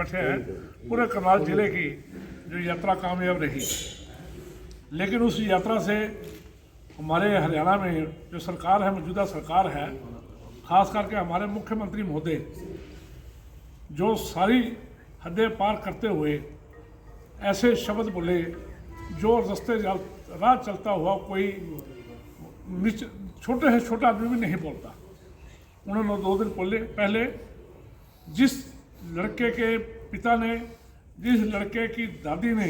बैठे हैं, पूरे करनाल जिले की जो यात्रा कामयाब रही। लेकिन उस यात्रा से हमारे हरियाणा में जो सरकार है, मौजूदा सरकार है, खास करके हमारे मुख्यमंत्री महोदय जो सारी हदें पार करते हुए ऐसे शब्द बोले जो रास्ते राह चलता हुआ कोई छोटे से छोटा आदमी भी नहीं बोलता। उन्होंने 2 दिन पहले जिस लड़के के पिता ने, जिस लड़के की दादी ने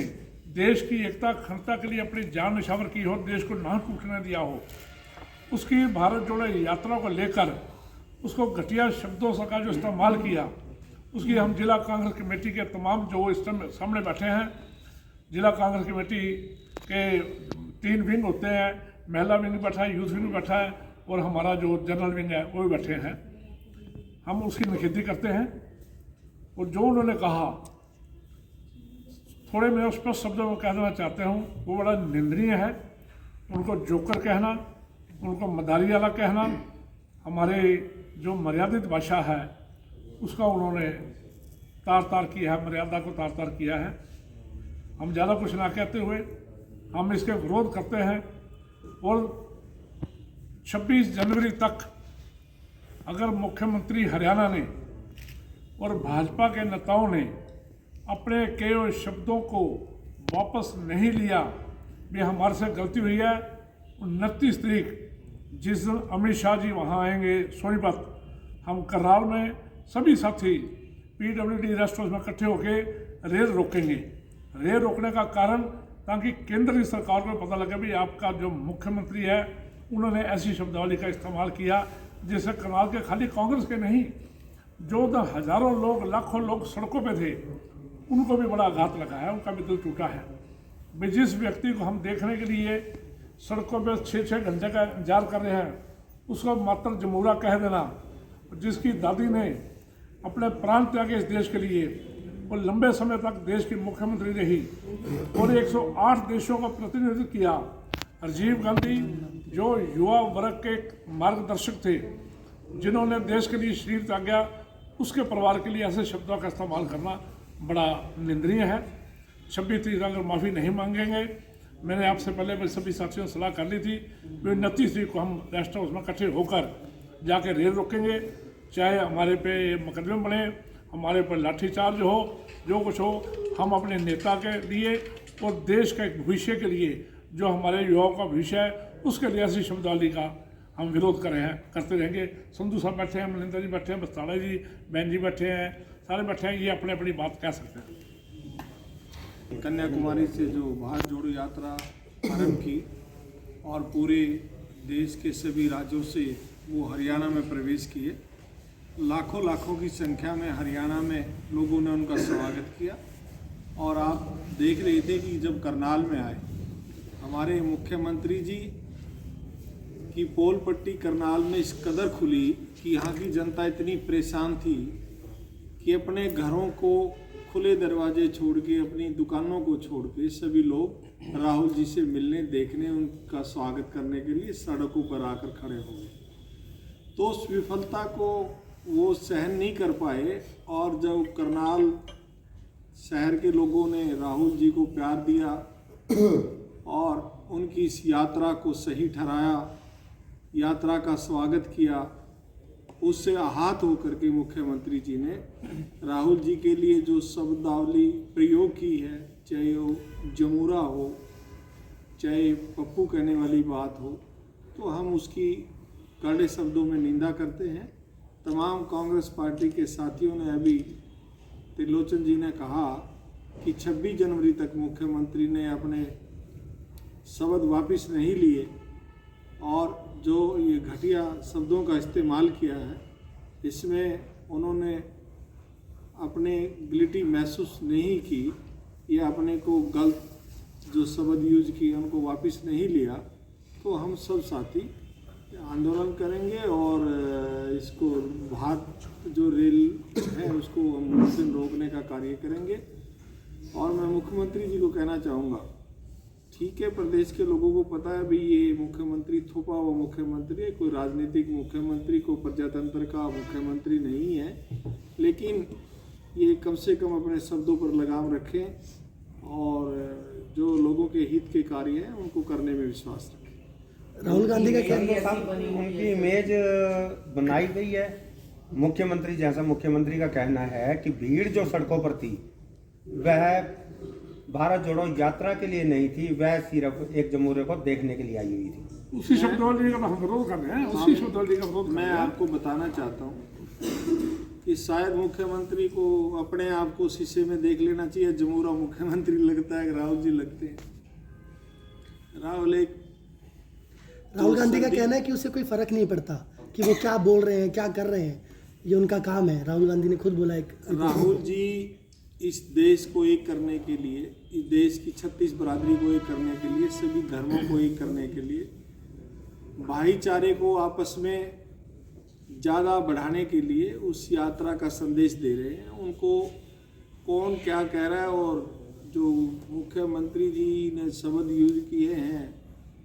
देश की एकता अखंडता के लिए अपनी जान निछावर की हो, देश को ना टूटने दिया हो, उसकी भारत जोड़ो यात्रा को लेकर उसको घटिया शब्दों का जो इस्तेमाल किया, उसकी हम जिला कांग्रेस कमेटी के तमाम जो इस सामने बैठे हैं, जिला कांग्रेस कमेटी के 3 विंग होते हैं, महिला विंग बैठा है, यूथ विंग बैठा है और हमारा जो जनरल विंग है वो भी बैठे हैं। हम उसकी निषेधी करते हैं और जो उन्होंने कहा, थोड़े मैं स्पष्ट शब्दों में कह देना चाहते हूँ, वो बड़ा निंदनीय है। उनको जोकर कहना, उनको मदारी वाला कहना, हमारे जो मर्यादित भाषा है उसका उन्होंने तार तार किया है, मर्यादा को तार तार किया है। हम ज़्यादा कुछ ना कहते हुए हम इसके विरोध करते हैं और 26 जनवरी तक अगर मुख्यमंत्री हरियाणा ने और भाजपा के नेताओं ने अपने कहे हुए शब्दों को वापस नहीं लिया, भी हमारे से गलती हुई है। 29 तारीख जिस दिन अमित शाह जी वहाँ आएंगे सोनीपत, हम करनाल में सभी साथी PWD रेस्ट हाउस में इकट्ठे होकर रेल रोकेंगे। रेल रोकने का कारण ताकि केंद्र की सरकार को पता लगे भी आपका जो मुख्यमंत्री है उन्होंने ऐसी शब्दावली का इस्तेमाल किया जिससे करनाल के खाली कांग्रेस के नहीं, जो हजारों लोग, लाखों लोग सड़कों पे थे, उनको भी बड़ा आघात लगा है, उनका भी दिल टूटा है। भाई जिस व्यक्ति को हम देखने के लिए सड़कों पे 6-6 घंटे का इंतजार कर रहे हैं, उसको मात्र जमूरा कह देना, जिसकी दादी ने अपने प्राण त्यागे इस देश के लिए, वो लंबे समय तक देश की मुख्यमंत्री रही और 108 देशों का प्रतिनिधित्व किया। राजीव गांधी जो युवा वर्ग के मार्गदर्शक थे, जिन्होंने देश के लिए शरीर त्यागा, उसके परिवार के लिए ऐसे शब्दों का इस्तेमाल करना बड़ा निंदनीय है। 26 तारीख अगर माफ़ी नहीं मांगेंगे, मैंने आपसे पहले मेरे सभी साथियों से सलाह कर ली थी, 29 तारीख को हम रेस्ट हाउस में इकट्ठे होकर जाके रेल रोकेंगे, चाहे हमारे पे मुकदमे बने, हमारे पर लाठीचार्ज हो, जो कुछ हो, हम अपने नेता के लिए और देश का एक भविष्य के लिए, जो हमारे युवाओं का भविष्य है, उसके लिए ऐसी शब्दावली का हम विरोध करते रहेंगे। संधू साहब बैठे हैं, मनिंदर जी बैठे हैं, बस्ताड़ा जी, बहन जी बैठे हैं, सारे बैठे हैं, ये अपने अपनी बात कह सकते हैं। कन्याकुमारी से जो भारत जोड़ो यात्रा आरंभ की और पूरे देश के सभी राज्यों से वो हरियाणा में प्रवेश किए, लाखों की संख्या में हरियाणा में लोगों ने उनका स्वागत किया। और आप देख रहे थे कि जब करनाल में आए, हमारे मुख्यमंत्री जी की पोल पट्टी करनाल में इस कदर खुली कि यहाँ की जनता इतनी परेशान थी कि अपने घरों को खुले दरवाजे छोड़ के, अपनी दुकानों को छोड़ के सभी लोग राहुल जी से मिलने, देखने, उनका स्वागत करने के लिए सड़कों पर आकर खड़े हो गए। तो उस विफलता को वो सहन नहीं कर पाए और जब करनाल शहर के लोगों ने राहुल जी को प्यार दिया और उनकी इस यात्रा को सही ठहराया, यात्रा का स्वागत किया, उससे आहत होकर के मुख्यमंत्री जी ने राहुल जी के लिए जो शब्दावली प्रयोग की है, चाहे वो जमूरा हो, चाहे पप्पू कहने वाली बात हो, तो हम उसकी कड़े शब्दों में निंदा करते हैं। तमाम कांग्रेस पार्टी के साथियों ने, अभी त्रिलोचन जी ने कहा कि 26 जनवरी तक मुख्यमंत्री ने अपने शब्द वापस नहीं लिए और जो ये घटिया शब्दों का इस्तेमाल किया है, इसमें उन्होंने अपने गिल्टी महसूस नहीं की या अपने को गलत जो शब्द यूज किए उनको वापस नहीं लिया, तो हम सब साथी आंदोलन करेंगे और इसको भारत जो रेल है उसको हम उस दिन रोकने का कार्य करेंगे। और मैं मुख्यमंत्री जी को कहना चाहूँगा, ठीक है, प्रदेश के लोगों को पता है भी ये मुख्यमंत्री थोपा हुआ मुख्यमंत्री है, कोई राजनीतिक मुख्यमंत्री, को प्रजातंत्र का मुख्यमंत्री नहीं है, लेकिन ये कम से कम अपने शब्दों पर लगाम रखें और जो लोगों के हित के कार्य हैं उनको करने में विश्वास रखें। राहुल गांधी का क्या उनकी इमेज बनाई गई है मुख्यमंत्री जैसा। मुख्यमंत्री का कहना है कि भीड़ जो सड़कों पर थी वह भारत जोड़ो यात्रा के लिए नहीं थी, वह सिर्फ एक जमहूरियत को देखने के लिए आई हुई थी। उसी शब्दावली का हम विरोध कर रहे हैं, उसी शब्दावली का विरोध। मैं आपको बताना चाहता हूँ कि शायद मुख्यमंत्री को अपने आप को शीशे में देख लेना चाहिए। जमहूरा मुख्यमंत्री लगता है कि राहुल जी लगते हैं। राहुल गांधी का कहना है कि उससे कोई फर्क नहीं पड़ता कि वो क्या बोल रहे हैं, क्या कर रहे हैं, ये उनका काम है। राहुल गांधी ने खुद बोला एक राहुल जी इस देश को एक करने के लिए, इस देश की 36 बरादरी को एक करने के लिए, सभी धर्मों को एक करने के लिए, भाईचारे को आपस में ज़्यादा बढ़ाने के लिए उस यात्रा का संदेश दे रहे हैं। उनको कौन क्या कह रहा है और जो मुख्यमंत्री जी ने शब्द यूज किए हैं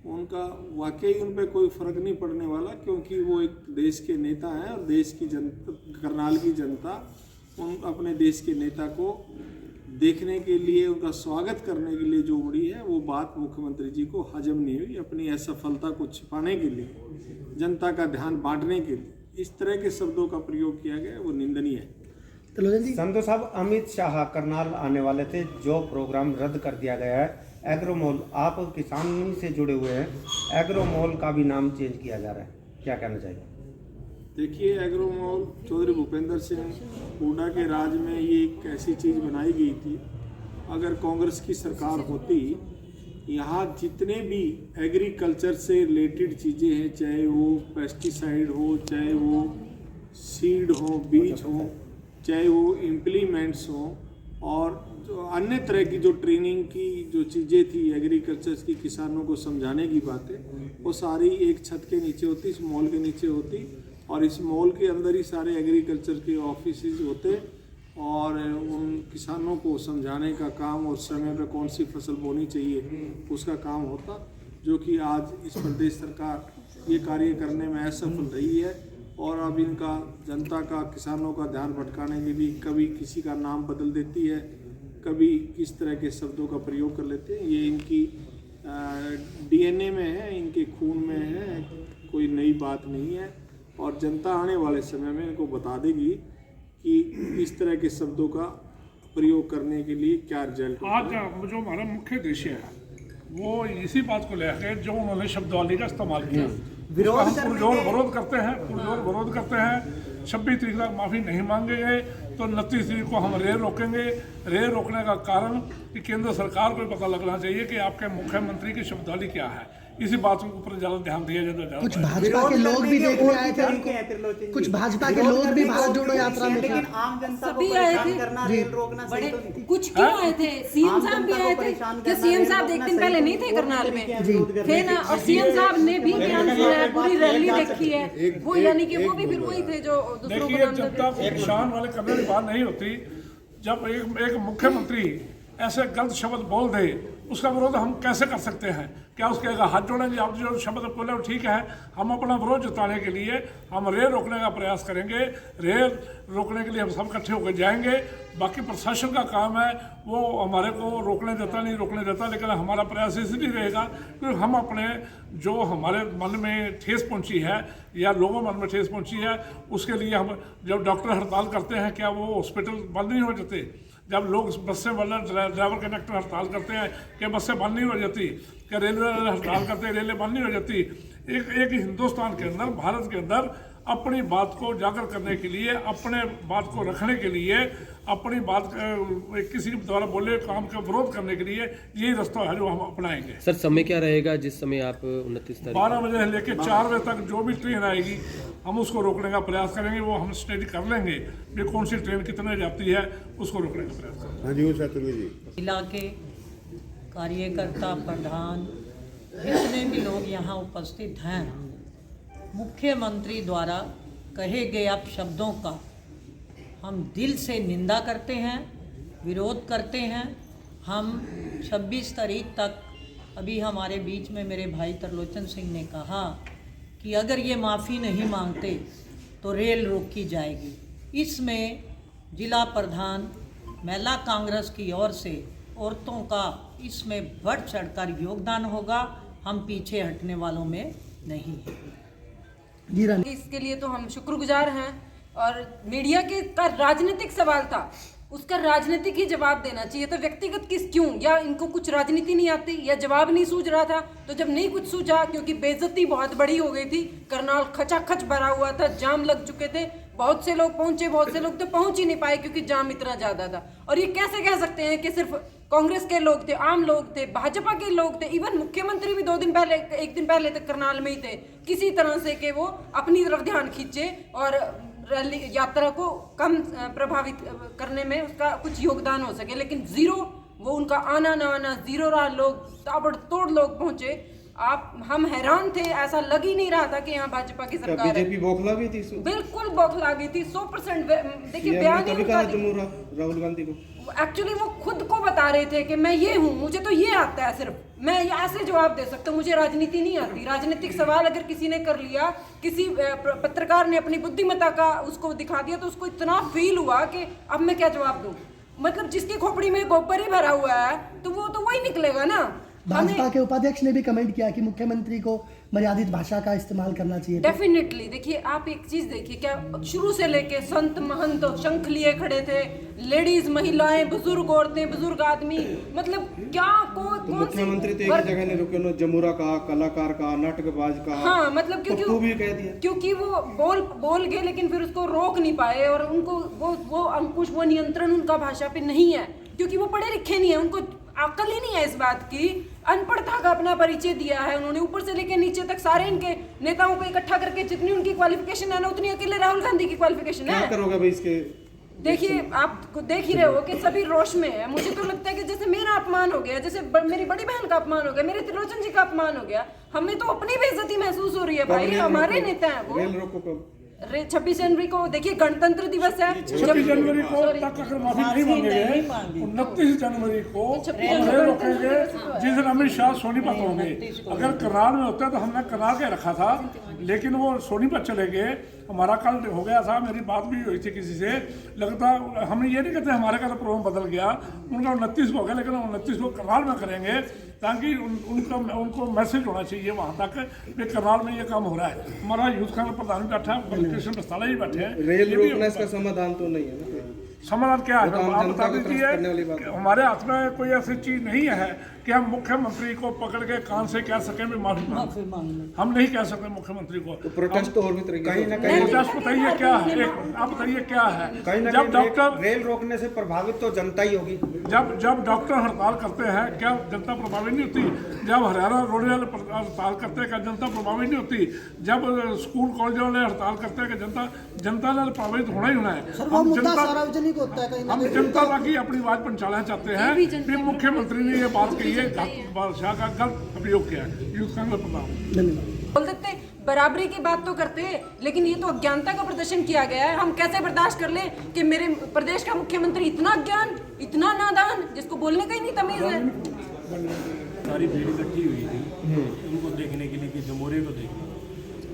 उनका वाकई उन पर कोई फ़र्क नहीं पड़ने वाला, क्योंकि वो एक देश के नेता हैं और देश की जनता, करनाल की जनता उन अपने देश के नेता को देखने के लिए, उनका स्वागत करने के लिए जो उमड़ी है, वो बात मुख्यमंत्री जी को हजम नहीं हुई। अपनी असफलता को छिपाने के लिए, जनता का ध्यान बांटने के लिए इस तरह के शब्दों का प्रयोग किया गया, वो निंदनीय है। संधू साहब, अमित शाह करनाल आने वाले थे, जो प्रोग्राम रद्द कर दिया गया है। एग्रोमोल, आप किसानी से जुड़े हुए हैं, एग्रोमोल का भी नाम चेंज किया जा रहा है, क्या कहना चाहिए? देखिए, एग्रोमोल चौधरी भूपेंद्र सिंह हुड्डा के राज में ये एक ऐसी चीज़ बनाई गई थी। अगर कांग्रेस की सरकार होती, यहाँ जितने भी एग्रीकल्चर से रिलेटेड चीज़ें हैं, चाहे वो पेस्टिसाइड हो, चाहे वो सीड हो, बीज हो, चाहे वो इम्प्लीमेंट्स हो, और जो अन्य तरह की जो ट्रेनिंग की जो चीज़ें थी एग्रीकल्चर की, किसानों को समझाने की बातें, वो सारी एक छत के नीचे होती, इस मॉल के नीचे होती, और इस मॉल के अंदर ही सारे एग्रीकल्चर के ऑफिसेज होते, और उन किसानों को समझाने का काम और समय पे कौन सी फसल बोनी चाहिए उसका काम होता, जो कि आज इस प्रदेश सरकार ये कार्य करने में असफल रही है। और अब इनका जनता का, किसानों का ध्यान भटकाने के लिए कभी किसी का नाम बदल देती है, कभी किस तरह के शब्दों का प्रयोग कर लेते हैं। ये इनकी डीएनए में है, इनके खून में है, कोई नई बात नहीं है। और जनता आने वाले समय में इनको बता देगी कि इस तरह के शब्दों का प्रयोग करने के लिए क्या रिजल्ट। आज जो हमारा मुख्य उद्देश्य है वो इसी बात को लेकर जो उन्होंने शब्दावली का इस्तेमाल किया, विरोध करते हैं, पुरजोर विरोध करते हैं। 26 तारीख तक माफ़ी नहीं मांगेंगे तो 29 तारीख को हम रेल रोकेंगे। रेल रोकने का कारण कि केंद्र सरकार को पता लगना चाहिए कि आपके मुख्यमंत्री की शब्दावली क्या है। इसी बात के ऊपर ज़्यादा ध्यान दिया जाता है। कुछ भाजपा के लोग भी देखने आए थे, कुछ भाजपा के लोग भी भारत जोड़ो यात्रा में, लेकिन आम जनता को परेशान करना, रेल रोकना सही तो नहीं। कुछ क्यों आए थे? सीएम साहब भी आए थे कि सीएम साहब एक दिन पहले नहीं थे करनाल में, थे ना, और सीएम साहब ने भी बयान सुना है, पूरी रैली देखी है वो, यानी कि वो भी फिर वही थे जो दूसरों को जनता को किसान वाले करने की बात नहीं होती। जब एक मुख्यमंत्री ऐसे गलत शब्द बोल दे, उसका विरोध हम कैसे कर सकते हैं? क्या उसके हाथ जोड़ेंगे? आप जो शब्द बोले वो ठीक है, हम अपना विरोध जताने के लिए हम रेल रोकने का प्रयास करेंगे। रेल रोकने के लिए हम सब इकट्ठे होकर जाएंगे। बाकी प्रशासन का काम है, वो हमारे को रोकने देता नहीं रोकने देता, लेकिन हमारा प्रयास इसलिए रहेगा क्योंकि हम अपने जो हमारे मन में ठेस पहुंची है या लोगों मन में ठेस पहुंची है, उसके लिए हम जब डॉक्टर हड़ताल करते हैं, क्या वो हॉस्पिटल बंद नहीं हो जाते? जब लोग बसें वाले ड्राइवर कंडक्टर हड़ताल करते हैं, क्या बसें बंद नहीं हो जाती? क्या रेलवे हड़ताल करते हैं, रेलें बंद नहीं हो जाती? एक हिंदुस्तान के अंदर, भारत के अंदर अपनी बात को उजागर करने के लिए, अपने बात को रखने के लिए, अपनी बात किसी के द्वारा बोले काम का विरोध करने के लिए यही रास्ता है जो हम अपनाएंगे। सर, समय क्या रहेगा जिस समय आप 29 तारीख 12 बजे से लेकर 4 बजे तक जो भी ट्रेन आएगी हम उसको रोकने का प्रयास करेंगे। वो हम स्टडी कर लेंगे कि कौन सी ट्रेन कितने जाती है, उसको रोकने का प्रयास करेंगे। हाँ जी, शत्रु जी। जिला के कार्यकर्ता, प्रधान, जितने भी लोग यहाँ उपस्थित हैं, मुख्यमंत्री द्वारा कहे गए अपशब्दों का हम दिल से निंदा करते हैं, विरोध करते हैं। हम 26 तारीख तक, अभी हमारे बीच में मेरे भाई तरलोचन सिंह ने कहा कि अगर ये माफ़ी नहीं मांगते तो रेल रोकी जाएगी। इसमें जिला प्रधान महिला कांग्रेस की ओर से औरतों का इसमें बढ़ चढ़कर योगदान होगा। हम पीछे हटने वालों में नहीं हैं। जी रानी, इसके लिए तो हम शुक्रगुजार हैं। और मीडिया के का राजनीतिक सवाल था, उसका राजनीतिक ही जवाब देना चाहिए। तो व्यक्तिगत किस क्यों, या इनको कुछ राजनीति नहीं आती, या जवाब नहीं सूझ रहा था। तो जब नहीं कुछ सूझा, क्योंकि बेइज्जती बहुत बड़ी हो गई थी, करनाल खचाखच भरा हुआ था, जाम लग चुके थे, बहुत से लोग पहुंचे, बहुत से लोग तो पहुंच ही नहीं पाए क्योंकि जाम इतना ज्यादा था। और ये कैसे कह सकते हैं कि सिर्फ कांग्रेस के लोग थे, आम लोग थे, भाजपा के लोग थे, इवन मुख्यमंत्री भी 2 दिन पहले, 1 दिन पहले तक करनाल में ही थे, किसी तरह से कि वो अपनी तरफ ध्यान खींचे और रैली यात्रा को कम प्रभावित करने में उसका कुछ योगदान हो सके। लेकिन जीरो, वो उनका आना ना आना जीरो रहा। लोग ताबड़तोड़ लोग पहुंचे। हम हैरान थे, ऐसा लग ही नहीं रहा था कि यहाँ भाजपा की सरकार है। बीजेपी बौखला भी थी, बिल्कुल बौखला गई थी 100%। देखिए बयान ही उनका, राहुल गांधी को एक्चुअली वो खुद को बता रहे थे कि मैं ये हूँ, मुझे तो ये आता है, सिर्फ मैं ये ऐसे जवाब दे सकता हूँ, मुझे राजनीति नहीं आती। राजनीतिक सवाल अगर किसी ने कर लिया, किसी पत्रकार ने अपनी बुद्धिमत्ता का उसको दिखा दिया, तो उसको इतना फील हुआ कि अब मैं क्या जवाब दूँ। मतलब जिसकी खोपड़ी में गोबर ही भरा हुआ है तो वो तो वही निकलेगा ना। भाजपा के उपाध्यक्ष ने भी कमेंट किया कि मुख्यमंत्री को मर्यादित भाषा का इस्तेमाल करना चाहिए। डेफिनेटली। देखिए आप एक चीज देखिए, क्या शुरू से लेके संत महंत शंख लिए खड़े थे, लेडीज, महिलाएं, बुजुर्ग औरतें, बुजुर्ग आदमी, मतलब क्या कौन मुख्यमंत्री तो एक जगह नहीं रुके, जमुरा का, कलाकार का, नाटकबाज का, हाँ मतलब क्योंकि वो बोल गए, लेकिन फिर उसको रोक नहीं पाए। और उनको वो अंकुश, वो नियंत्रण उनका भाषा पे नहीं है, क्योंकि वो पढ़े लिखे नहीं है, उनको अकल ही नहीं है इस बात की। अनपढ़ता का अपना परिचय दिया है उन्होंने, ऊपर से लेकर नीचे तक सारे इनके नेताओं को इकट्ठा करके जितनी उनकी क्वालिफिकेशन है ना, उतनी अकेले राहुल गांधी की क्वालिफिकेशन है। क्या करोगे भाई इसके? देखिए आप देख ही रहे हो कि सभी रोष में है। मुझे तो लगता है कि जैसे मेरा अपमान हो गया, जैसे मेरी बड़ी बहन का अपमान हो गया, मेरे त्रिलोचन जी का अपमान हो गया, हमें तो अपनी बेइज्जती महसूस हो रही है भाई। हमारे नेता हैं वो। 26 जनवरी को देखिए गणतंत्र दिवस है। 26 जनवरी को तक अगर माफी नहीं मांगेंगे, 29 जनवरी को रेल रोकेंगे, जिस दिन अमित शाह सोनीपत होंगे। अगर करनाल में होता तो हमने करनाल के रखा था, लेकिन वो सोनीपत चले गए। हमारा कल हो गया था, मेरी बात भी हुई थी किसी से, लगता हमने ये नहीं कहते हमारे का तो प्रोग्राम बदल गया, उनका 29 को हो गया, लेकिन 29 को करनाल में करेंगे, ताकि उनको मैसेज होना चाहिए वहाँ तक कि करनाल में ये काम हो रहा है। हमारा यूथ कांग्रेस प्रधान भी बैठा है, कृष्ण प्रस्ताला जी बैठे हैं। रेल रोकना इसका समाधान तो नहीं है ना? समाधान क्या है आप बता दीजिए। हमारे हाथ में कोई ऐसी चीज नहीं है कि हम मुख्यमंत्री को पकड़ के कान से कह सकें भी माफी मांग। हम नहीं कह सकते मुख्यमंत्री को। तो प्रोटेस्ट तो और भी तरीके कहीं ना कहीं प्रोटेस्ट बताइए क्या है, आप बताइए क्या है। कहीं ना जब डॉक्टर रेल रोकने से प्रभावित तो जनता ही होगी। जब डॉक्टर हड़ताल करते हैं क्या जनता प्रभावित नहीं होती? जब हरियाणा रोड वाले हड़ताल करते हैं क्या जनता प्रभावित नहीं होती? जब स्कूल कॉलेज वाले हड़ताल करते हैं कि जनता ने प्रभावित होना ही होना है। हम जनता की अपनी बात पहुंचाना चाहते हैं कि मुख्यमंत्री ने ये बात कही है, बादशाह का गलत उपयोग किया है। यूथ कांग्रेस प्रधान बोल सकते बराबरी की बात तो करते, लेकिन ये तो अज्ञानता का प्रदर्शन किया गया है। हम कैसे बर्दाश्त कर लें कि मेरे प्रदेश का मुख्यमंत्री इतना अज्ञान, इतना नादान, जिसको बोलने का ही नहीं तमीज है। सारी भीड़ इकट्ठी हुई थी उनको देखने के लिए, कि जमहूरियत को देखने।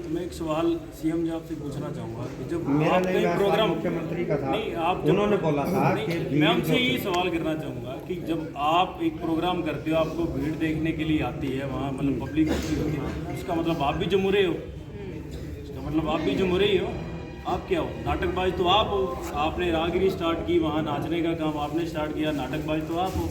तो मैं एक सवाल सीएम जी आपसे पूछना चाहूँगा कि जब आप कई प्रोग्राम मुख्यमंत्री का था, नहीं आप उन्होंने बोला था कि मैं उनसे यही सवाल करना चाहूँगा कि जब आप एक प्रोग्राम करते हो, आपको भीड़ देखने के लिए आती है, वहाँ मतलब पब्लिक होती है, उसका मतलब आप भी जमहूरी हो, उसका मतलब आप भी जमहूरी हो। आप क्या हो? नाटकबाज तो आप हो। आपने राहगिरी स्टार्ट की, वहाँ नाचने का काम आपने स्टार्ट किया, नाटकबाज तो आप हो।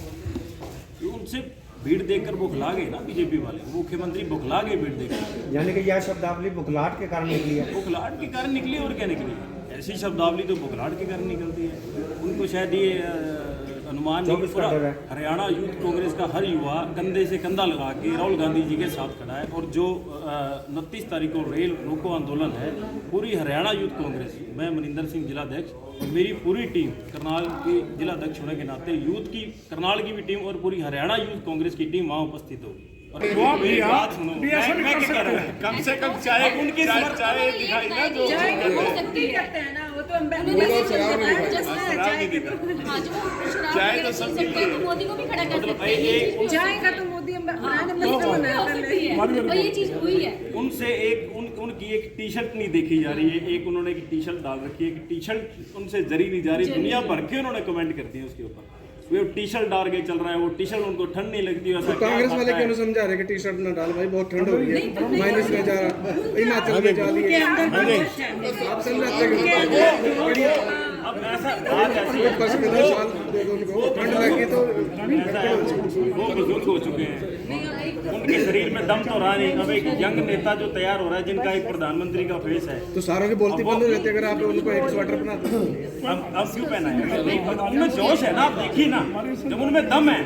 तो उनसे भीड़ देखकर बुखला गए ना बीजेपी वाले, मुख्यमंत्री बुखला गए भीड़ देखकर। यानी कि यह शब्दावली बुखलाहट के कारण निकली है। बुखलाहट के कारण निकली, और क्या निकली? ऐसी शब्दावली तो बुखलाहट के कारण निकलती है। उनको शायद ये अनुमान नहीं, पूरा हरियाणा यूथ कांग्रेस का हर युवा कंधे से कंधा लगा के राहुल गांधी जी के साथ खड़ा है। और जो 29 तारीख को रेल रोको आंदोलन है, पूरी हरियाणा यूथ कांग्रेस, मैं मनिंदर सिंह जिलाध्यक्ष, मेरी पूरी टीम, करनाल के जिलाध्यक्ष होने के नाते यूथ की, करनाल की भी टीम और पूरी हरियाणा यूथ कांग्रेस की टीम वहाँ उपस्थित होगी। और जवाब मेरी दिया, बात सुनो, भी ऐसा नहीं मैं कर क्या कह रहा सकते। हूँ? कम से कम चाय उनकी चाय दिखाई ना जो चाय कहते हो हैं। सकती करते हैं ना वो तो हम शराब नहीं दिखाई। चाय तो सब मोदी को भी खड़ा कर मतलब सकते हैं चाय का तो मोदी और ये चीज हुई है। उनसे उनकी एक टी शर्ट नहीं देखी जा रही है, एक उन्होंने एक टी शर्ट डाल रखी है, एक टी शर्ट उनसे जरी नहीं जा रही, दुनिया भर के उन्होंने कमेंट कर दिए उसके ऊपर। वो टी शर्ट डाल के चल रहा है, वो टी शर्ट उनको ठंड नहीं लगती, वैसा कांग्रेस वाले क्यों समझा रहे कि टी शर्ट ना डाल भाई, बहुत ठंड हो रही है, माइनस में जा रहा, हिमाचल में जा रही है, आप समझाते हैं अब ऐसा बात ऐसी है, पश्चिमी साल उनको ठंड लगी तो वो बुजुर्ग हो चुके हैं, उनके शरीर में दम तो रहा नहीं। अब एक यंग नेता जो तैयार हो रहा है, जिनका एक प्रधानमंत्री का फेस है, तो सारों की बोलती बंद हो जाती है अगर आप उनको एक स्वेटर बनाते। अब क्यों पहना है? उनमें जोश है ना, आप देखिए ना, जब उनमें दम है